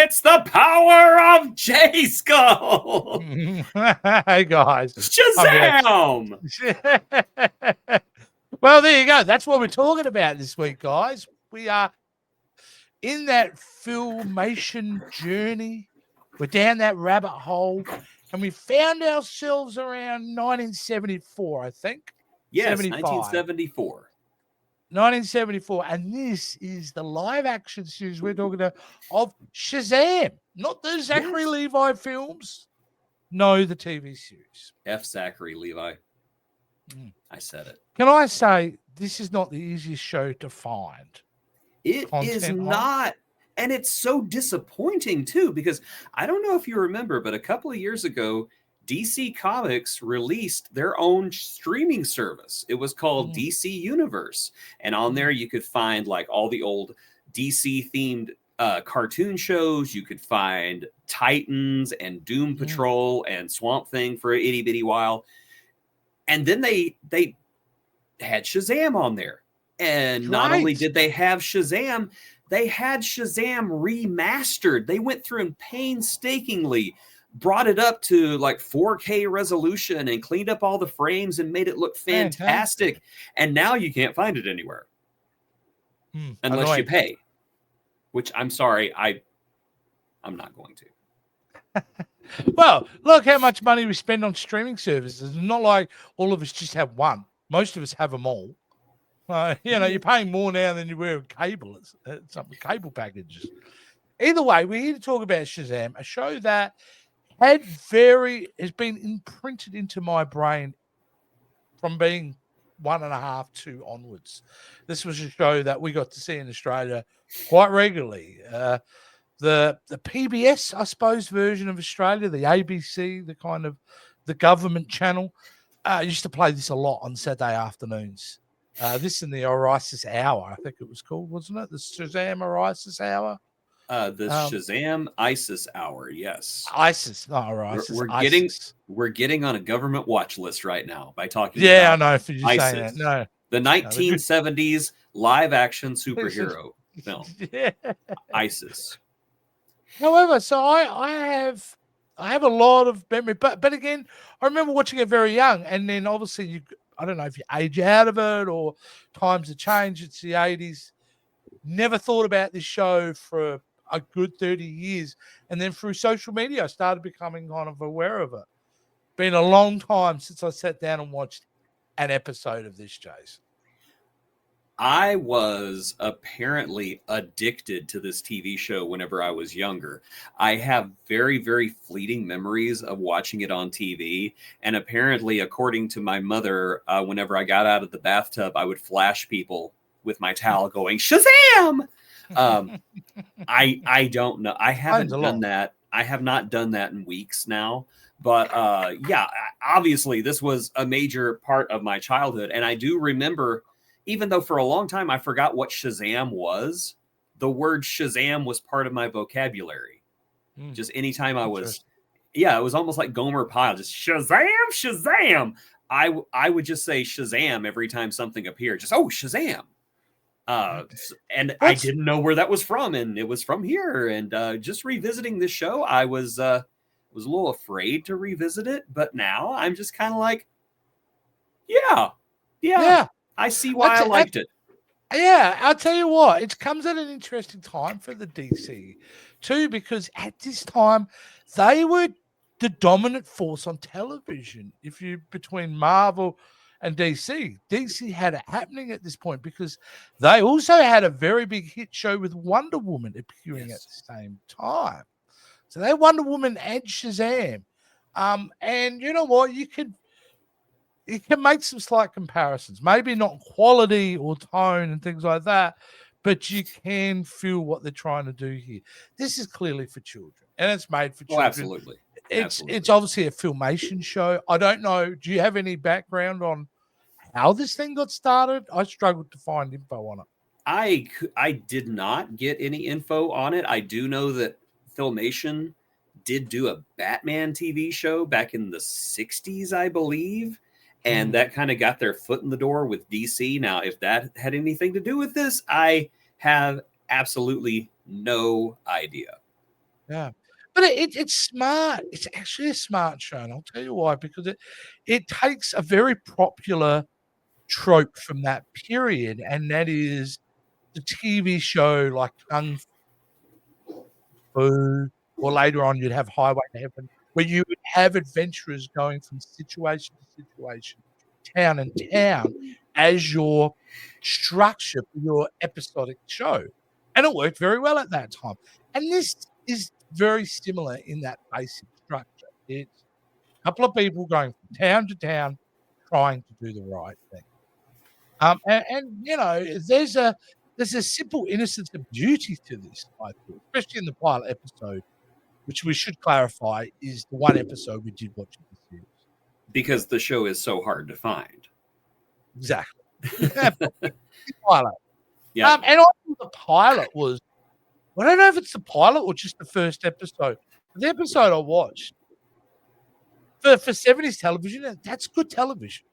It's the power of Jayskull. Hey guys, Shazam! Well, there you go. That's what we're talking about this week, guys. We are in that filmation journey. We're down that rabbit hole, and we found ourselves around 1974, I think. Yes, 75. 1974. 1974, and this is the live action series we're talking about of Shazam, not the Zachary Levi films. No, the TV series. F. Zachary Levi. I said it. Can I say this is not the easiest show to find? It is not. And it's so disappointing, too, because I don't know if you remember, but a couple of years ago, DC Comics released their own streaming service. It was called DC Universe. And on there, you could find like all the old DC themed cartoon shows. You could find Titans and Doom Patrol and Swamp Thing for an itty bitty while. And then they had Shazam on there. And not only did they have Shazam, they had Shazam remastered. They went through and painstakingly brought it up to like 4K resolution and cleaned up all the frames and made it look fantastic. And now you can't find it anywhere unless you pay, which I'm sorry, I'm not going to. Well, look how much money we spend on streaming services. It's not like all of us just have one. Most of us have them all. You're paying more now than you were in cable. It's some cable packages. Either way, we're here to talk about Shazam, a show that has been imprinted into my brain from being 1.5, 2 onwards. This was a show that we got to see in Australia quite regularly. The PBS, I suppose, version of Australia, the ABC, the kind of the government channel, used to play this a lot on Saturday afternoons. This in the Orisis Hour, I think it was called, wasn't it? The Shazam Orisis Hour. The Shazam ISIS Hour, yes. ISIS, not Orisis. We're getting on a government watch list right now by talking. Yeah, I know. For you saying that, no, the 1970s live action superhero film, ISIS. However, so I have a lot of memory, but again, I remember watching it very young, and then obviously I don't know if you age out of it or times have changed. It's the 80s. Never thought about this show for a good 30 years, and then through social media, I started becoming kind of aware of it. Been a long time since I sat down and watched an episode of this, Jace. I was apparently addicted to this TV show whenever I was younger. I have very, very fleeting memories of watching it on TV. And apparently, according to my mother, whenever I got out of the bathtub, I would flash people with my towel going, Shazam! I don't know. I haven't done that. I have not done that in weeks now. But yeah, obviously, this was a major part of my childhood. And I do remember, even though for a long time I forgot what Shazam was, the word Shazam was part of my vocabulary. Just anytime I was, it was almost like Gomer Pyle, just Shazam, Shazam. I would just say Shazam every time something appeared. Just, oh, Shazam. And I didn't know where that was from, and it was from here. And just revisiting this show, I was a little afraid to revisit it, but now I'm just kind of like, yeah. I see why I liked it. Yeah, I'll tell you what, it comes at an interesting time for the DC too, because at this time they were the dominant force on television. If you between Marvel and DC had it happening at this point because they also had a very big hit show with Wonder Woman appearing at the same time. So they Wonder Woman and Shazam. And you know what, you can make some slight comparisons, maybe not quality or tone and things like that, but you can feel what they're trying to do here. This is clearly for children, and it's made for children. Absolutely. It's obviously a filmation show. I don't know. Do you have any background on how this thing got started? I struggled to find info on it. I did not get any info on it. I do know that Filmation did do a Batman TV show back in the 60s, I believe. And that kind of got their foot in the door with DC. Now, if that had anything to do with this, I have absolutely no idea. Yeah. But it's smart. It's actually a smart show, and I'll tell you why, because it takes a very popular trope from that period, and that is the TV show like Kung Fu, or later on you'd have Highway to Heaven, where you would have adventurers going from situation to situation, town and town, as your structure for your episodic show. And it worked very well at that time. And this is very similar in that basic structure. It's a couple of people going from town to town trying to do the right thing. And you know, there's a simple innocence of beauty to this, I feel, especially in the pilot episode, which we should clarify is the one episode we did watch in the series. Because the show is so hard to find. Exactly. Pilot. Yeah. And I think the pilot was, I don't know if it's the pilot or just the first episode. The episode I watched for 70s television, that's good television.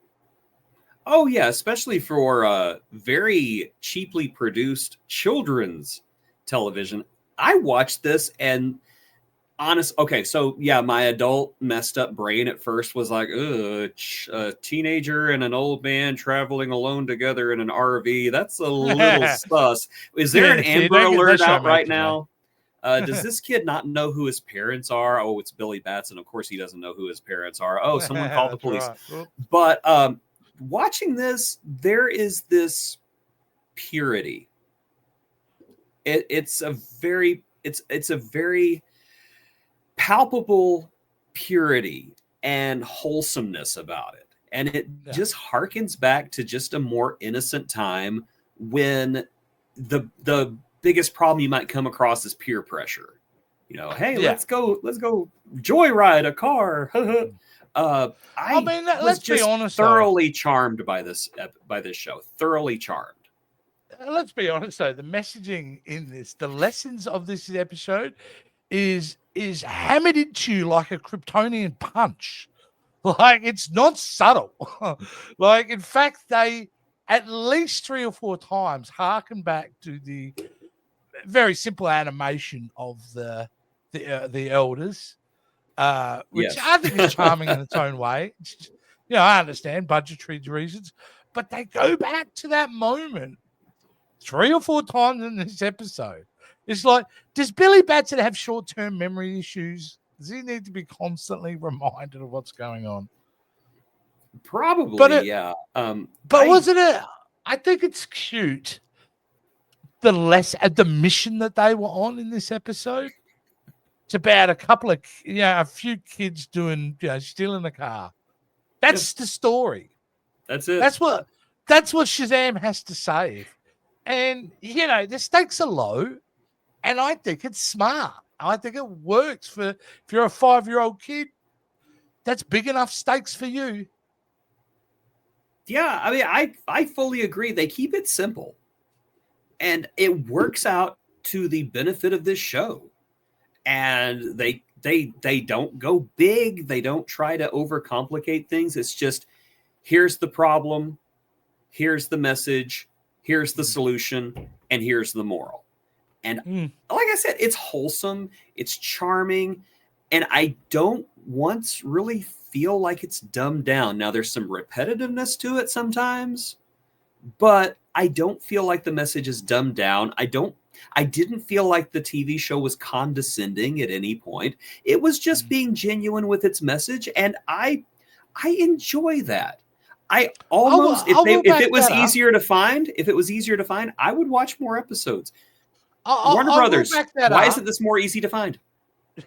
Oh, yeah, especially for very cheaply produced children's television. I watched this and okay, so yeah, my adult messed up brain at first was like, a teenager and an old man traveling alone together in an RV. That's a little sus. Is there an Amber Alert out right now? Does this kid not know who his parents are? Oh, it's Billy Batson. Of course he doesn't know who his parents are. Oh, someone called the police. Right. But watching this, there is this purity. It's a very palpable purity and wholesomeness about it. And it just harkens back to just a more innocent time when the biggest problem you might come across is peer pressure. You know, hey, let's go joyride a car. I mean, let's be honest. Thoroughly charmed by this show. Thoroughly charmed. Let's be honest though, the messaging in this, the lessons of this episode is hammered into you like a Kryptonian punch. Like, it's not subtle. Like, in fact, they at least 3 or 4 times harken back to the very simple animation of the elders, which I think is charming in its own way. You know, I understand budgetary reasons, but they go back to that moment 3 or 4 times in this episode. It's like, does Billy Batson have short-term memory issues? Does he need to be constantly reminded of what's going on? Probably, yeah. But wasn't it? I think it's cute. The mission that they were on in this episode. It's about a few kids doing, stealing a car. That's the story. That's it. That's what Shazam has to save. And, the stakes are low, and I think it's smart. I think it works if you're a 5-year-old kid, that's big enough stakes for you. Yeah, I mean, I fully agree. They keep it simple, and it works out to the benefit of this show. And they don't go big. They don't try to overcomplicate things. It's just, here's the problem, here's the message, here's the solution, and here's the moral. And like I said, it's wholesome, it's charming, and I don't once really feel like it's dumbed down. Now, there's some repetitiveness to it sometimes, but I don't feel like the message is dumbed down. I didn't feel like the TV show was condescending at any point. It was just being genuine with its message, and I enjoy that. I almost, if it was easier to find, I would watch more episodes. Warner Brothers, why isn't this more easy to find?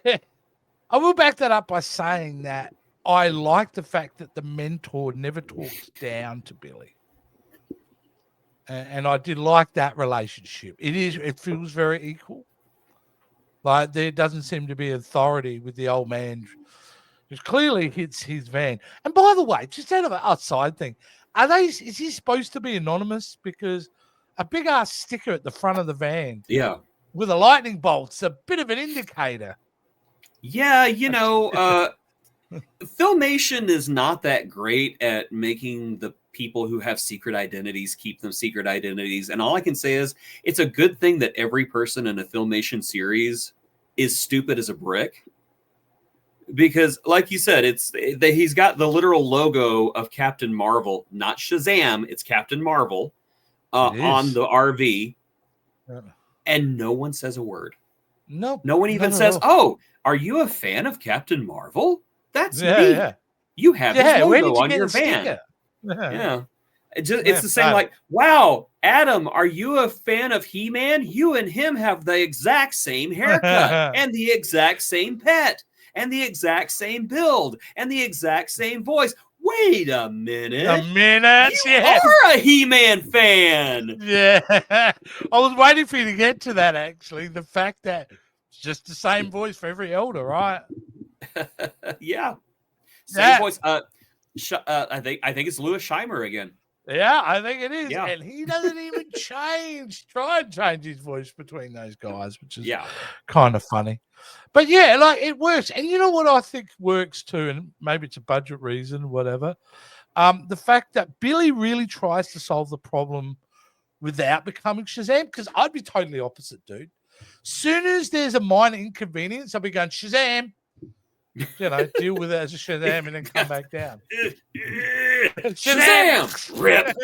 I will back that up by saying that I like the fact that the mentor never talks down to Billy. And I did like that relationship. It feels very equal. Like, there doesn't seem to be authority with the old man, which clearly hits his van. And by the way, just out of an outside thing, is he supposed to be anonymous? Because a big ass sticker at the front of the van, with a lightning bolt's a bit of an indicator. Yeah, Filmation is not that great at making the people who have secret identities keep them secret identities. And all I can say is, it's a good thing that every person in a Filmation series is stupid as a brick. Because, like you said, he's got the literal logo of Captain Marvel, not Shazam. It's Captain Marvel on the RV, and no one says a word. Nope, no one even says, "Oh, are you a fan of Captain Marvel? That's neat. Yeah. You have his logo on your van." Yeah. It's the same, like, wow, Adam, are you a fan of He-Man? You and him have the exact same haircut and the exact same pet and the exact same build and the exact same voice. Wait a minute. You are a He-Man fan. Yeah. I was waiting for you to get to that, actually. The fact that it's just the same voice for every elder, right? Yeah. Same voice. I think it's Louis Scheimer again. Yeah, I think it is. Yeah. And he doesn't even try and change his voice between those guys, which is kind of funny. But yeah, like, it works. And you know what I think works too, and maybe it's a budget reason, whatever. The fact that Billy really tries to solve the problem without becoming Shazam, because I'd be totally opposite, dude. Soon as there's a minor inconvenience, I'll be going, Shazam. You know, deal with it as a Shazam and then come back down. Shazam! Rip.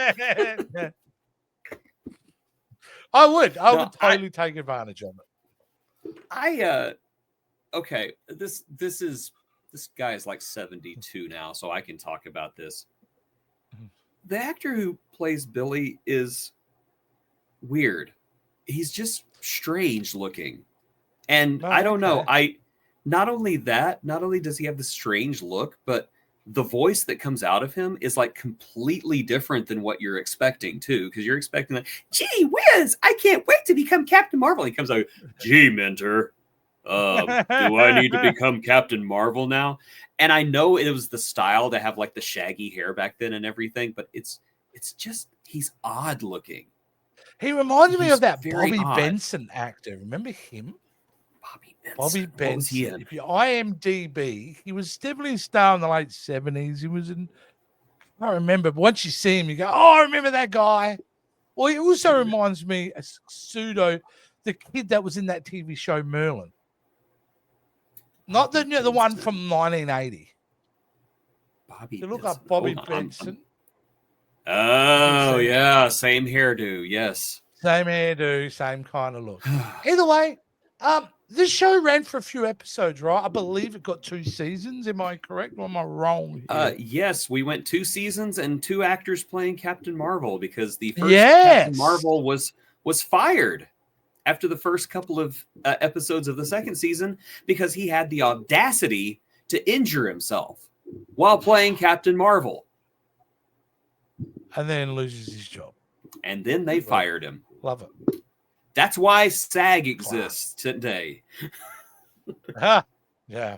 I would totally take advantage of it. Okay, this guy is like 72 now, so I can talk about this. The actor who plays Billy is weird. He's just strange looking. And I don't know. Not only does he have this strange look, but the voice that comes out of him is like completely different than what you're expecting too. Because you're expecting that, gee whiz, I can't wait to become Captain Marvel. He comes out, gee, mentor, do I need to become Captain Marvel now? And I know it was the style to have like the shaggy hair back then and everything, but it's just, he's odd looking. He reminds me of that Bobby Benson actor. Remember him? Bobby Benson. If you IMDb, he was definitely a star in the late 70s. He was in, I don't remember, but once you see him, you go, oh, I remember that guy. Well, he also reminds me of the kid that was in that TV show Merlin. Not the one from 1980. You look up Bobby Benson. Oh, yeah. Same hairdo. Yes. Same hairdo, same kind of look. Either way, this show ran for a few episodes, right? I believe it got 2 seasons. Am I correct or am I wrong here? Yes, we went 2 seasons and 2 actors playing Captain Marvel because the first Captain Marvel was fired after the first couple of episodes of the second season because he had the audacity to injure himself while playing Captain Marvel. And then loses his job. And then they fired him. Love it. That's why SAG exists today. Yeah.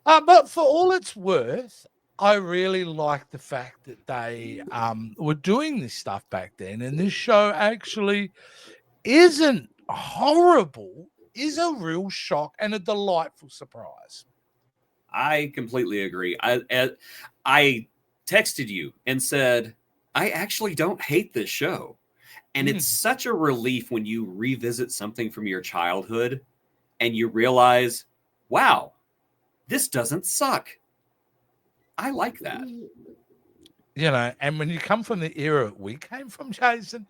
But for all it's worth, I really like the fact that they were doing this stuff back then. And this show actually isn't horrible, is a real shock and a delightful surprise. I completely agree. I texted you and said, I actually don't hate this show. And it's such a relief when you revisit something from your childhood and you realize, wow, this doesn't suck. I like that. You know, and when you come from the era we came from, Jason,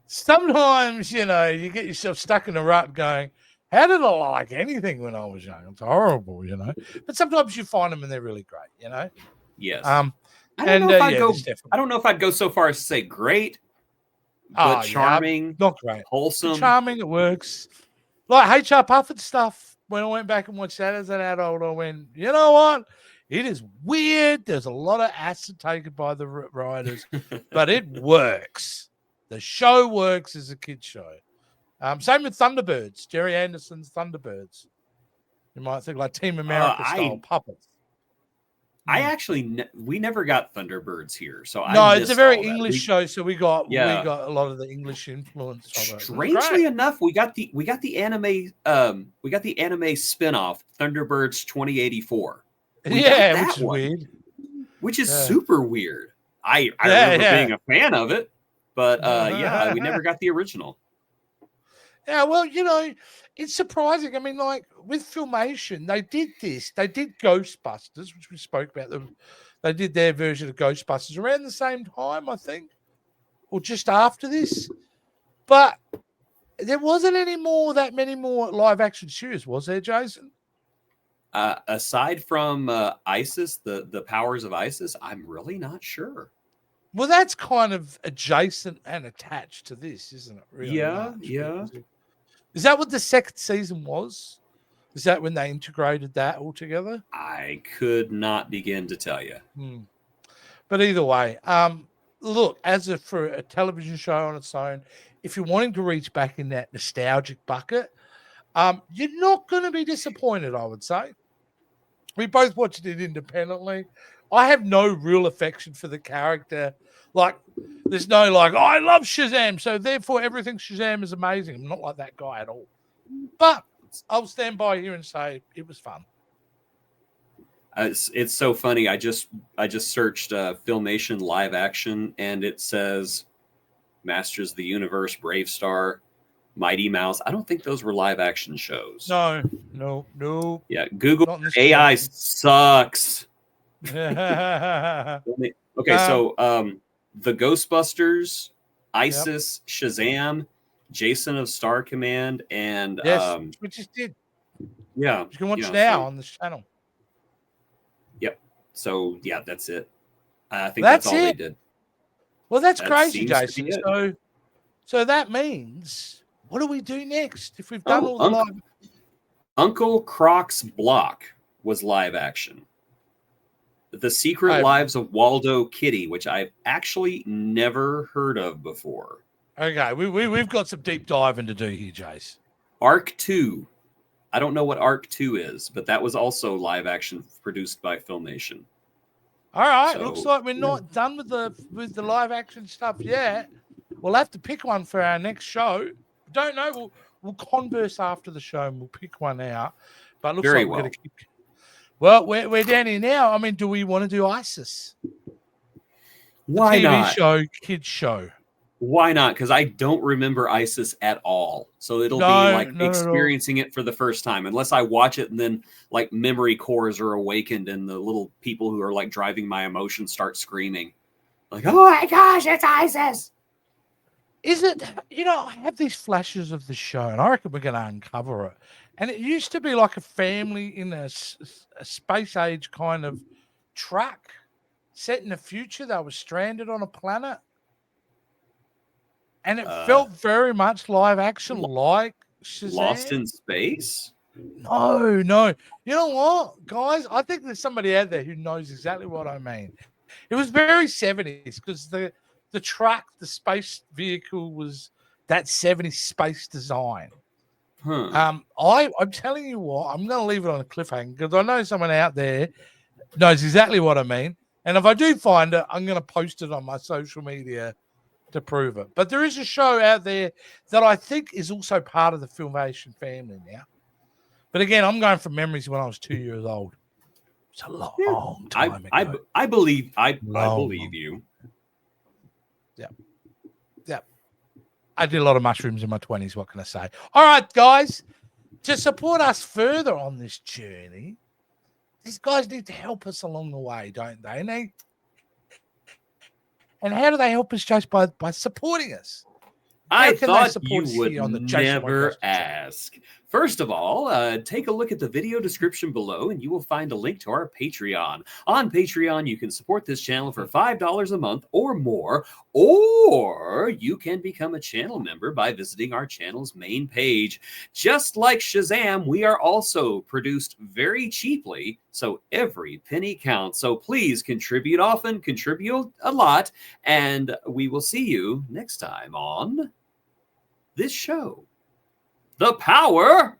sometimes, you know, you get yourself stuck in a rut going, how did I like anything when I was young? It's horrible, you know. But sometimes you find them and they're really great, you know. Yes. I don't know if I'd go so far as to say great. But charming, not great, wholesome, charming. It works. Like HR Puffett stuff. When I went back and watched that as an adult, I went, you know what? It is weird. There's a lot of acid taken by the writers, but it works. The show works as a kid's show. Same with Thunderbirds. Jerry Anderson's Thunderbirds. You might think like Team America style puppets. We never got Thunderbirds here, so it's a very English show. So we got a lot of the English influence. Strangely enough, we got the anime spinoff Thunderbirds 2084. Which is weird. Which is super weird. I remember being a fan of it, but we never got the original. Yeah, well, you know, it's surprising. I mean, like with Filmation, they did this. They did Ghostbusters, which we spoke about. They did their version of Ghostbusters around the same time, I think, or just after this. But there wasn't that many more live action series, was there, Jason? Aside from ISIS, the powers of ISIS, I'm really not sure. Well, that's kind of adjacent and attached to this, isn't it? Really? Yeah, much? yeah. Is that what the second season was? Is that when they integrated that all together? I could not begin to tell you. But either way, look, for a television show on its own, if you're wanting to reach back in that nostalgic bucket, you're not going to be disappointed, I would say. We both watched it independently. I have no real affection for the character. Like, there's no like, oh, I love Shazam, so therefore everything Shazam is amazing. I'm not like that guy at all. But I'll stand by here and say it was fun. It's so funny. I just searched Filmation live action, and it says Masters of the Universe, Brave Star, Mighty Mouse. I don't think those were live action shows. No. Yeah, Google AI sucks. Okay, so the Ghostbusters, ISIS, Shazam, Jason of Star Command, and we just did. Yeah, you can watch now on this channel. Yep. So yeah, that's it. I think that's all they did. Well, that's crazy, Jason. So that means, what do we do next if we've done all the live? Uncle Croc's Block was live action. The Secret Lives of Waldo Kitty, which I've actually never heard of before. Okay, we've got some deep diving to do here, Jace. Arc 2. I don't know what Arc 2 is, but that was also live action produced by Filmation. All right, so, looks like we're not done with the live action stuff yet. We'll have to pick one for our next show. Don't know. We'll converse after the show and we'll pick one out. But it looks like we're going to keep. Well, we're down here now. I mean, do we want to do ISIS? Why not? TV show, kids show. Why not? Because I don't remember ISIS at all. So it'll be like experiencing it for the first time. Unless I watch it and then like memory cores are awakened and the little people who are like driving my emotions start screaming. Like, oh my gosh, it's ISIS. Is it, I have these flashes of the show and I reckon we're going to uncover it. And it used to be like a family in a space age kind of truck set in the future. They were stranded on a planet. And it felt very much live action, like Shazam. Lost in Space? No. You know what, guys? I think there's somebody out there who knows exactly what I mean. It was very 70s because the truck, the space vehicle was that 70s space design. I'm telling you what, I'm going to leave it on a cliffhanger because I know someone out there knows exactly what I mean. And if I do find it, I'm going to post it on my social media to prove it. But there is a show out there that I think is also part of the Filmation family now. But again, I'm going from memories when I was 2 years old. It's a long time ago. I believe you. Yeah. I did a lot of mushrooms in my 20s. What can I say? All right, guys, to support us further on this journey, these guys need to help us along the way, don't they? And how do they help us, Josh? By supporting us. I thought you would never ask. First of all, take a look at the video description below and you will find a link to our Patreon. On Patreon, you can support this channel for $5 a month or more, or you can become a channel member by visiting our channel's main page. Just like Shazam, we are also produced very cheaply, so every penny counts. So please contribute often, contribute a lot, and we will see you next time on this show. The power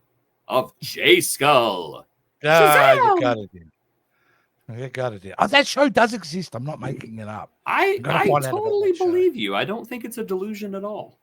of Jayskull. You got it. Oh, that show does exist. I'm not making it up. I totally believe you. I don't think it's a delusion at all.